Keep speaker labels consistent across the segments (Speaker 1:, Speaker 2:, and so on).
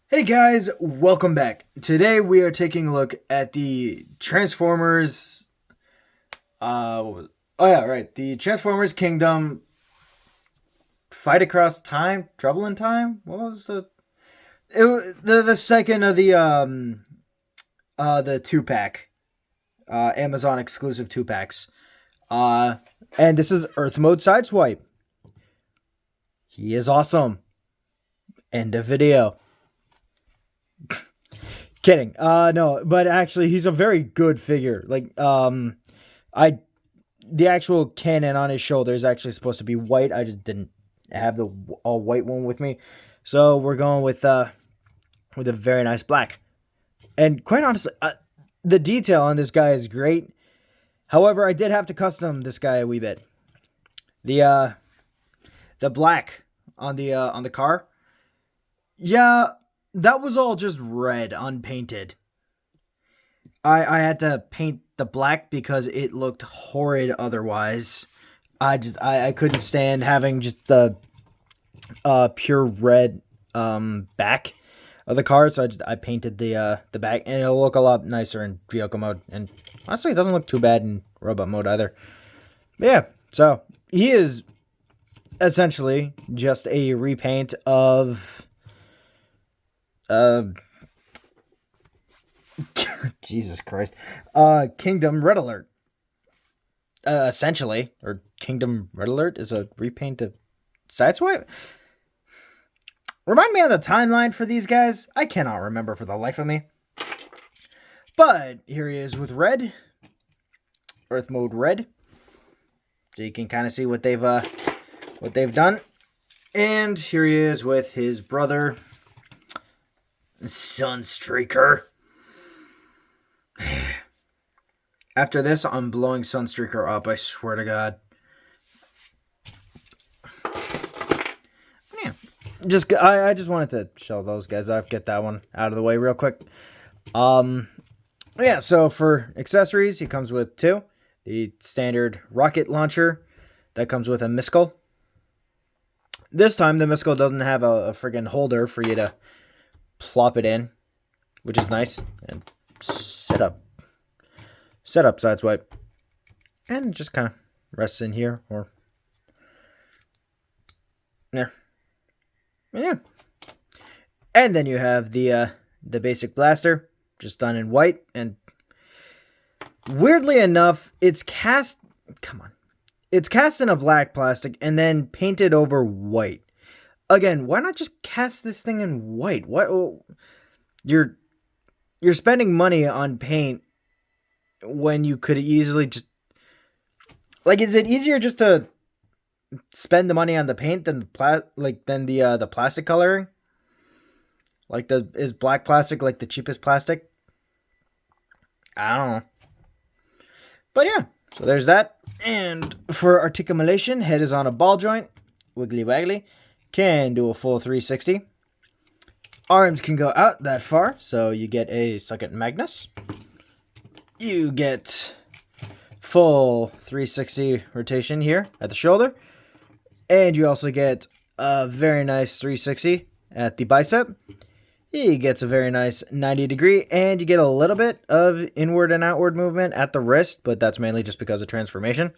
Speaker 1: Hey guys, welcome back. Today we are taking a look at the Transformers. What was it? Oh yeah, right. The Transformers Kingdom Fight Across Time, Trouble in Time. What was it? It was the second of the 2-pack, Amazon exclusive 2-packs. Uh, and this is Earth Mode Sideswipe. He is awesome. End of video. Kidding. No, but actually, he's a very good figure. I the actual cannon on his shoulder is actually supposed to be white. I just didn't have the all white one with me, so we're going with a very nice black. And quite honestly, the detail on this guy is great. However, I did have to custom this guy a wee bit. The black on the car, yeah, that was all just red, unpainted. I had to paint the black because it looked horrid otherwise. I couldn't stand having just the pure red back of the car, so I painted the back, and it'll look a lot nicer in vehicle mode. And honestly, it doesn't look too bad in robot mode either. But yeah, so he is essentially just a repaint of Jesus Christ. Kingdom Red Alert. Essentially, or Kingdom Red Alert is a repaint of Sideswipe. Remind me on the timeline for these guys. I cannot remember for the life of me. But here he is with red. Earth Mode Red. So you can kind of see what they've done. And here he is with his brother, Sunstreaker. After this, I'm blowing Sunstreaker up, I swear to God. Yeah. I just wanted to show those guys off, get that one out of the way real quick. Yeah, so for accessories, he comes with two. The standard rocket launcher that comes with a Miskel. This time, the Miskel doesn't have a friggin' holder for you to plop it in, which is nice. And set up Sideswipe, and just kind of rests in here, or there. Yeah. And then you have the basic blaster, just done in white, and weirdly enough, it's cast. Come on, it's cast in a black plastic and then painted over white. Again, why not just cast this thing in white? What you're spending money on paint when you could easily just, like, is it easier just to spend the money on the paint than the plastic coloring? Like, is black plastic like the cheapest plastic? I don't know. But yeah, so there's that. And for articulation, head is on a ball joint, wiggly waggly, can do a full 360. Arms can go out that far, so you get a second Magnus. You get full 360 rotation here at the shoulder. And you also get a very nice 360 at the bicep. He gets a very nice 90 degree, and you get a little bit of inward and outward movement at the wrist, but that's mainly just because of transformation.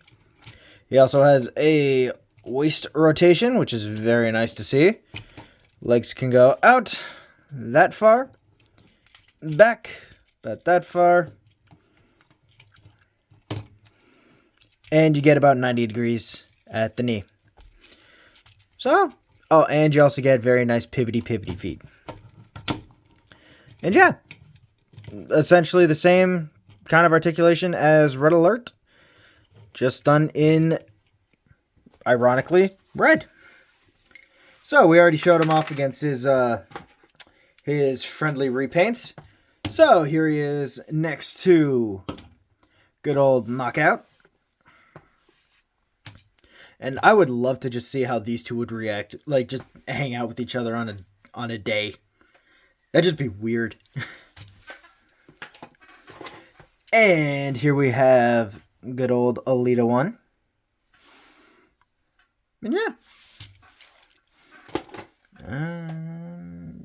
Speaker 1: He also has a waist rotation, which is very nice to see. Legs can go out that far, back about that far, and you get about 90 degrees at the knee. So, oh, and you also get very nice pivoty feet. And yeah, essentially the same kind of articulation as Red Alert, just done in, ironically, red. So we already showed him off against his friendly repaints. So here he is next to good old Knockout. And I would love to just see how these two would react, like just hang out with each other on a day. That'd just be weird. And here we have good old Alita 1. And yeah.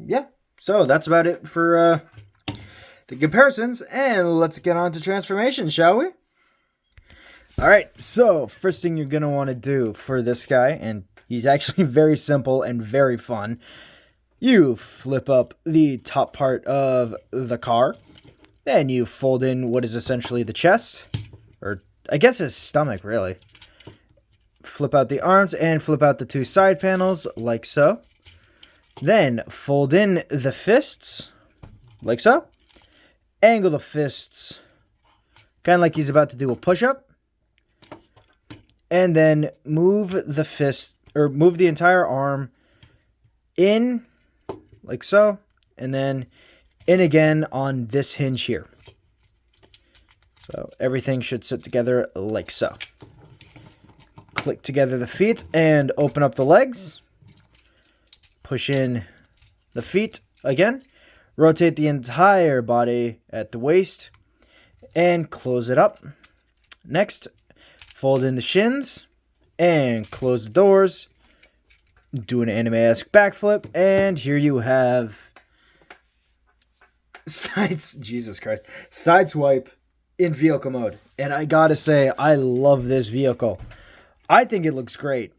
Speaker 1: Yeah. So that's about it for the comparisons, and let's get on to transformation, shall we? Alright, so first thing you're going to want to do for this guy, and he's actually very simple and very fun, you flip up the top part of the car, then you fold in what is essentially the chest, or I guess his stomach, really. Flip out the arms and flip out the two side panels, like so. Then fold in the fists, like so. Angle the fists, kind of like he's about to do a push-up. And then move the fist, or move the entire arm in, like so. And then in again on this hinge here. So everything should sit together like so. Click together the feet and open up the legs. Push in the feet again. Rotate the entire body at the waist and close it up. Next, fold in the shins and close the doors. Do an anime-esque backflip, and here you have Sideswipe in vehicle mode. And I gotta say, I love this vehicle. I think it looks great.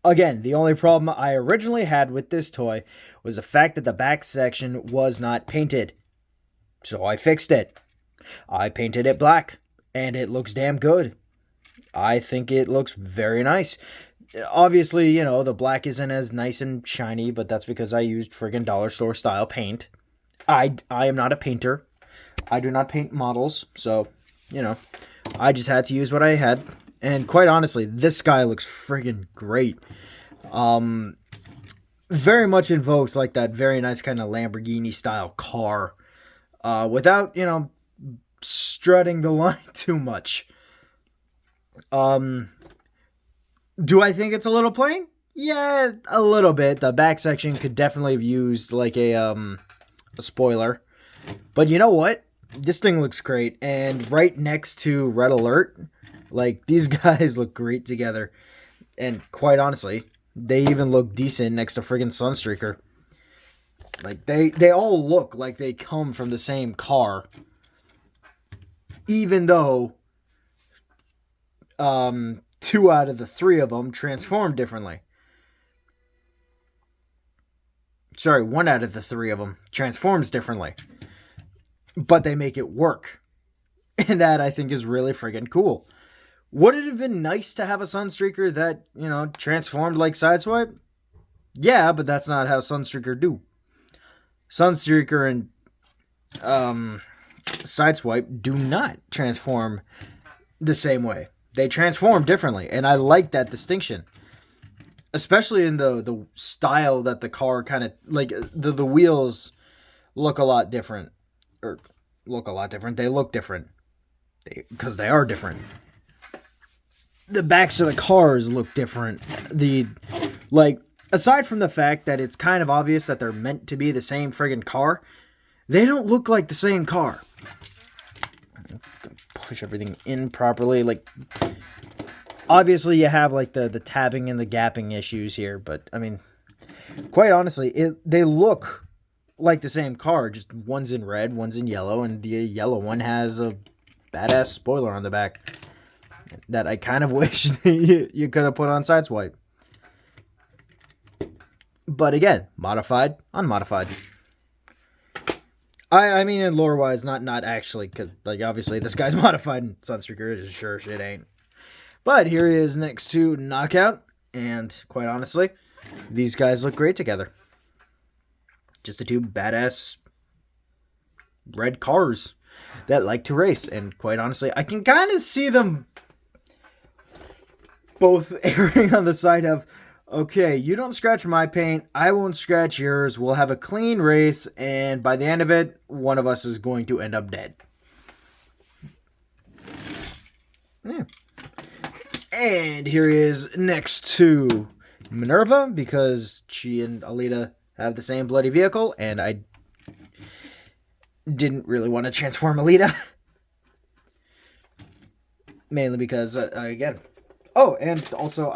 Speaker 1: Again, the only problem I originally had with this toy was the fact that the back section was not painted. So I fixed it. I painted it black, and it looks damn good. I think it looks very nice. Obviously, you know, the black isn't as nice and shiny, but that's because I used friggin' dollar store style paint. I am not a painter. I do not paint models, so, you know, I just had to use what I had. And quite honestly, this guy looks friggin' great. Very much invokes like that very nice kind of Lamborghini style car. Without, you know, strutting the line too much. Do I think it's a little plain? Yeah, a little bit. The back section could definitely have used like a spoiler. But you know what? This thing looks great. And right next to Red Alert, like, these guys look great together. And quite honestly, they even look decent next to friggin' Sunstreaker. Like, they all look like they come from the same car. Even though 2 out of the 3 of them transform differently. Sorry, 1 out of the 3 of them transforms differently. But they make it work. And that, I think, is really friggin' cool. Would it have been nice to have a Sunstreaker that, you know, transformed like Sideswipe? Yeah, but that's not how Sunstreaker do. Sunstreaker and Sideswipe do not transform the same way. They transform differently, and I like that distinction. Especially in the style that the car kind of, like, the wheels look a lot different. Or, look a lot different. They look different. Because they are different. The backs of the cars look different. Aside from the fact that it's kind of obvious that they're meant to be the same friggin' car, they don't look like the same car. Push everything in properly. Like, obviously you have like the tabbing and the gapping issues here, but I mean, quite honestly, they look like the same car. Just one's in red, one's in yellow, and the yellow one has a badass spoiler on the back that I kind of wish you could have put on Sideswipe. But again, modified, unmodified. I mean, in lore-wise, not actually, because, like, obviously this guy's modified and Sunstreaker is sure shit ain't. But here he is next to Knockout, and quite honestly, these guys look great together. Just the 2 badass red cars that like to race, and quite honestly, I can kind of see them both erring on the side of, okay, you don't scratch my paint, I won't scratch yours, we'll have a clean race, and by the end of it, one of us is going to end up dead. Yeah. And here he is next to Minerva, because she and Alita have the same bloody vehicle, and I didn't really want to transform Alita. Mainly because, again... Oh, and also,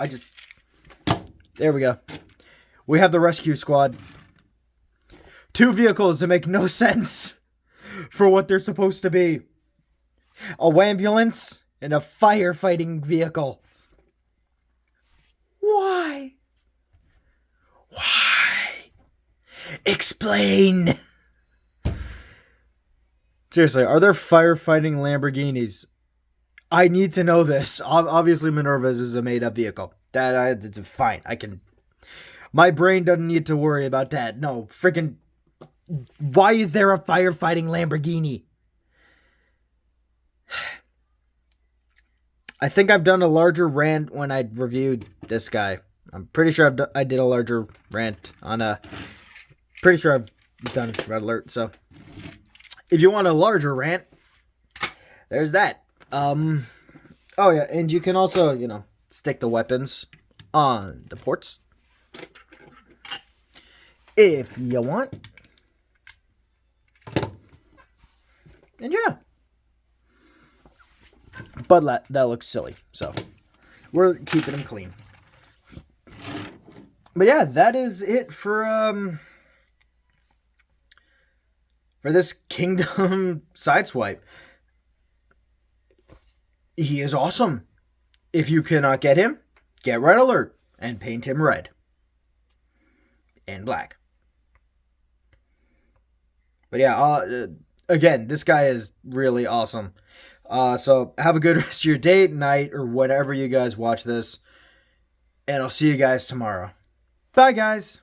Speaker 1: there we go. We have the rescue squad. Two vehicles that make no sense for what they're supposed to be. A ambulance and a firefighting vehicle. Why? Why? Explain. Seriously, are there firefighting Lamborghinis? I need to know this. Obviously, Minerva's is a made-up vehicle. Fine. I can. My brain doesn't need to worry about that. No, freaking. Why is there a firefighting Lamborghini? I think I've done a larger rant when I reviewed this guy. I'm pretty sure I did a larger rant on a. Pretty sure I've done Red Alert. So, if you want a larger rant, there's that. Oh yeah, and you can also, stick the weapons on the ports if you want. And yeah. But that looks silly, so we're keeping them clean. But yeah, that is it for this Kingdom Sideswipe. He is awesome. If you cannot get him, get Red Alert and paint him red and black. But yeah, again, this guy is really awesome. So have a good rest of your day, night, or whenever you guys watch this. And I'll see you guys tomorrow. Bye, guys.